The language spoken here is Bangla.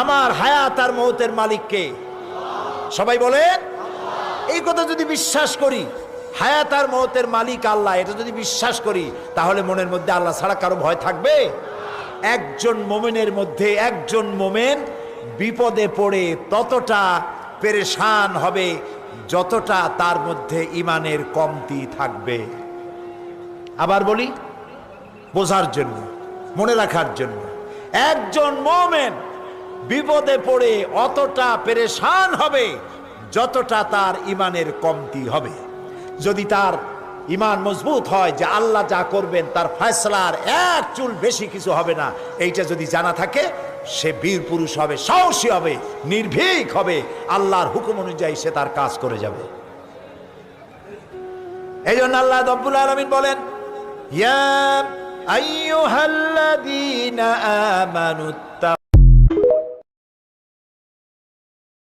আমার হায়াত আর মৌতের মালিককে? সবাই বলেন। এই কথা যদি বিশ্বাস করি, হায়াত আর মৌতের মালিক আল্লাহ, এটা যদি বিশ্বাস করি, তাহলে মনের মধ্যে আল্লাহ ছাড়া কারো ভয় থাকবে? একজন মোমেনের মধ্যে একজন মোমেন বিপদে পড়ে ততটা পেরেশান হবে যতটা তার মধ্যে ইমানের কমতি থাকবে। আবার বলি বোঝার জন্য, মনে রাখার জন্য, একজন মোমেন বিপদে পড়ে অতটা পেরেশান হবে যতটা তার ইমানের কমতি হবে। যদি তার ইমান মজবুত হয় যে আল্লাহ যা করবেন তার ফয়সালার এক চুল বেশি কিছু হবে না, এইটা যদি জানা থাকে, সে বীর পুরুষ হবে, সাহসী হবে, নির্ভীক হবে, আল্লাহর হুকুম অনুযায়ী সে তার কাজ করে যাবে। এই জন্য আল্লাহ রাব্বুল আলামিন বলেন, ইয়া আইয়ুহাল্লাযীনা আমানু